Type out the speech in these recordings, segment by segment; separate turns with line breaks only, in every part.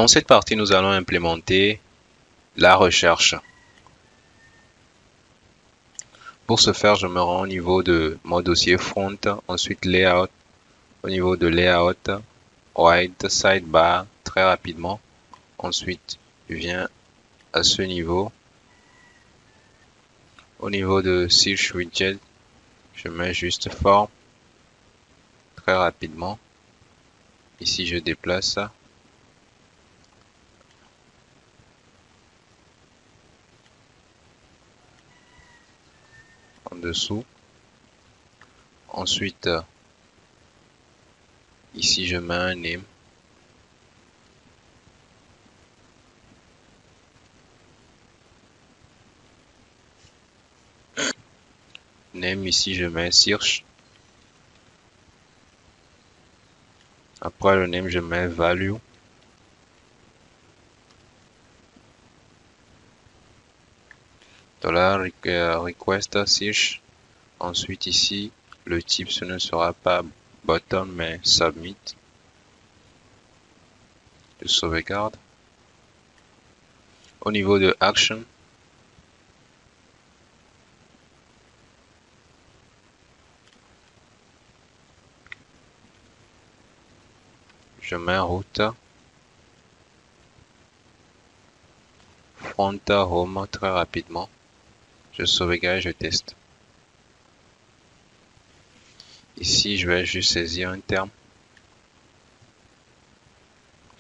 Dans cette partie, nous allons implémenter la recherche. Pour ce faire, je me rends au niveau de mon dossier front, ensuite layout. Au niveau de layout, white sidebar, très rapidement. Ensuite, je viens à ce niveau. Au niveau de search widget, je mets juste forme, très rapidement. Ici, je déplace ça. En dessous. Ensuite, ici, je mets un name. Name, ici, je mets search. Après le name, je mets value. $request search. Ensuite, ici, le type, ce ne sera pas button, mais submit. Je sauvegarde. Au niveau de action, je mets route. Front home très rapidement. Je sauvegarde et je teste. Ici, je vais juste saisir un terme.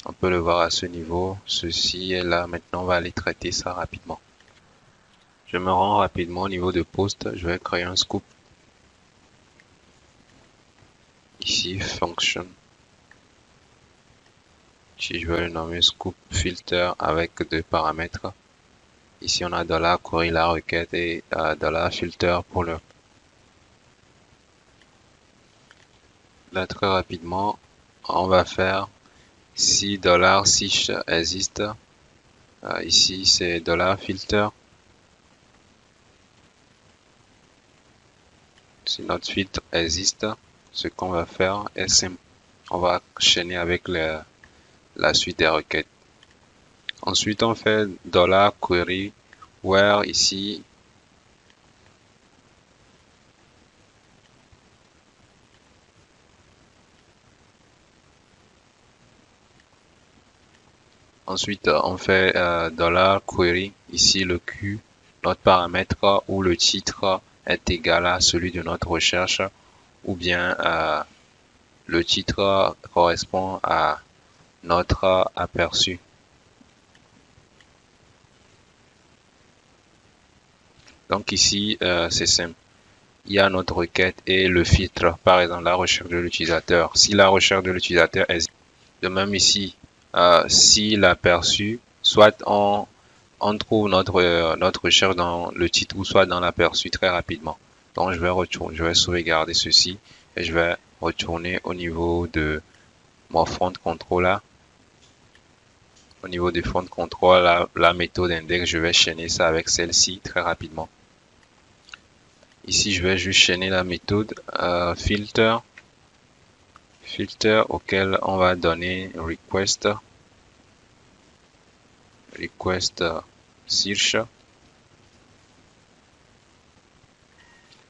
On peut le voir à ce niveau. Ceci est là. Maintenant, on va aller traiter ça rapidement. Je me rends rapidement au niveau de post. Je vais créer un scoop. Ici, function. Ici, je vais le nommer scoop filter avec deux paramètres. Ici, on a $query la requête et $filter pour le. Là, très rapidement, on va faire si $6 existe. Ici, c'est $filter. Si notre filtre existe, ce qu'on va faire est simple. On va enchaîner avec la suite des requêtes. Ensuite, on fait $query where ici. Ensuite, on fait $query ici le Q, notre paramètre où le titre est égal à celui de notre recherche ou bien le titre correspond à notre aperçu. Donc ici, c'est simple. Il y a notre requête et le filtre, par exemple la recherche de l'utilisateur. Si la recherche de l'utilisateur est de même ici, si l'aperçu, soit on trouve notre recherche dans le titre ou soit dans l'aperçu très rapidement. Donc je vais sauvegarder ceci et je vais retourner au niveau de mon front controller. Au niveau du front control, la méthode index, je vais chaîner ça avec celle-ci très rapidement. Ici, je vais juste chaîner la méthode filter auquel on va donner request search.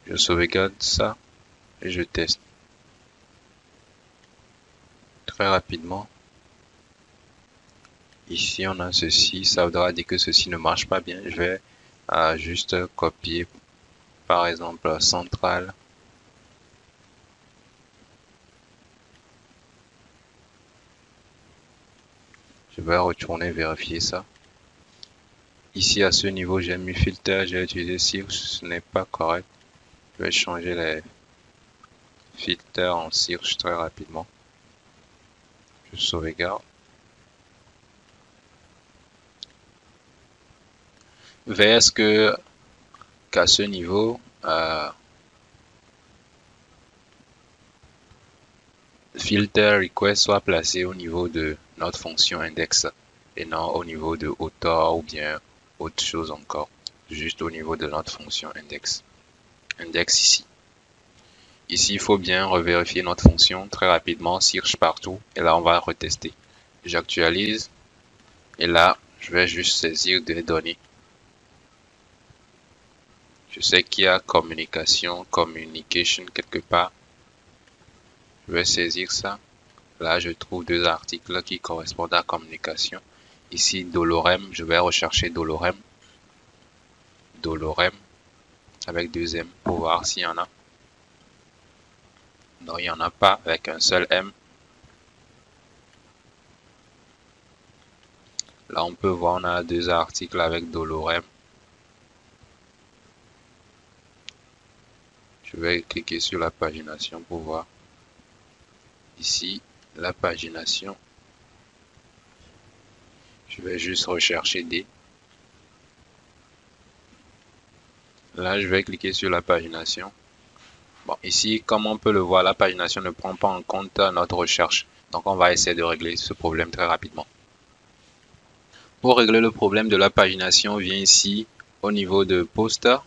Je sauvegarde ça et je teste très rapidement. Ici, on a ceci. Ça voudra dire que ceci ne marche pas bien. Je vais juste copier, par exemple, central. Je vais retourner vérifier ça. Ici, à ce niveau, j'ai mis filter, j'ai utilisé search, ce n'est pas correct. Je vais changer les filters en search très rapidement. Je sauvegarde. Est-ce qu'à ce niveau, filter request soit placé au niveau de notre fonction index et non au niveau de auteur ou bien autre chose encore, juste au niveau de notre fonction index. Index ici. Ici, il faut bien revérifier notre fonction très rapidement, search partout, et là on va retester. J'actualise, Et là, je vais juste saisir des données. Je sais qu'il y a communication quelque part. Je vais saisir ça. Là, je trouve deux articles qui correspondent à communication. Ici, Dolorem, je vais rechercher Dolorem. Dolorem avec deux M pour voir s'il y en a. Non, il n'y en a pas avec un seul M. Là, on peut voir, on a deux articles avec Dolorem. Je vais cliquer sur la pagination pour voir. Ici, la pagination. Je vais juste rechercher D. Là, je vais cliquer sur la pagination. Bon, ici, comme on peut le voir, la pagination ne prend pas en compte notre recherche. Donc, on va essayer de régler ce problème très rapidement. Pour régler le problème de la pagination, viens ici au niveau de poster.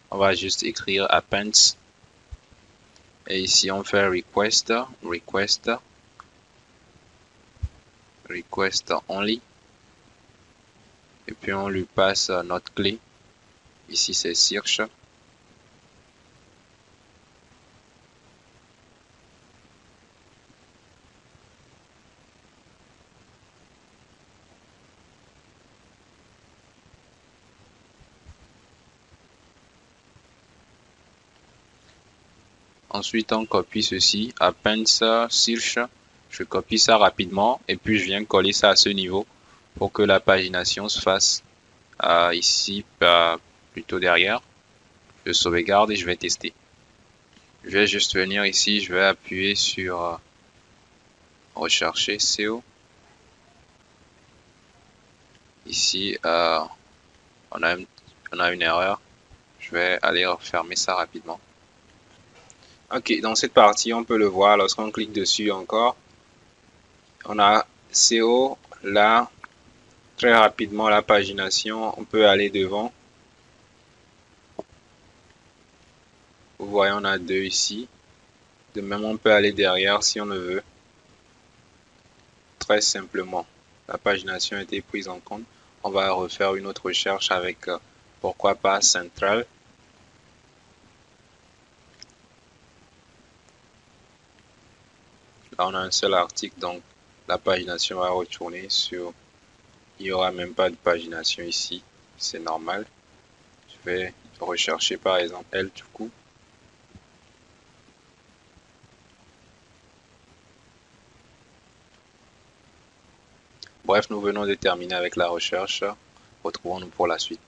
On va juste écrire appends. Et ici, on fait request only. Et puis, on lui passe notre clé. Ici, c'est search. Ensuite, on copie ceci, appends search. Je copie ça rapidement et puis je viens coller ça à ce niveau pour que la pagination se fasse ici, plutôt derrière. Je sauvegarde et je vais tester. Je vais juste venir ici, je vais appuyer sur rechercher SEO. Ici, on a une erreur. Je vais aller refermer ça rapidement. Ok, dans cette partie, on peut le voir lorsqu'on clique dessus encore. On a SEO, là, très rapidement la pagination, on peut aller devant. Vous voyez, on a deux ici. De même, on peut aller derrière si on le veut. Très simplement, la pagination a été prise en compte. On va refaire une autre recherche avec, pourquoi pas, Central. Là, on a un seul article, donc la pagination va retourner sur... Il n'y aura même pas de pagination ici, c'est normal. Je vais rechercher par exemple elle du coup. Bref, nous venons de terminer avec la recherche. Retrouvons-nous pour la suite.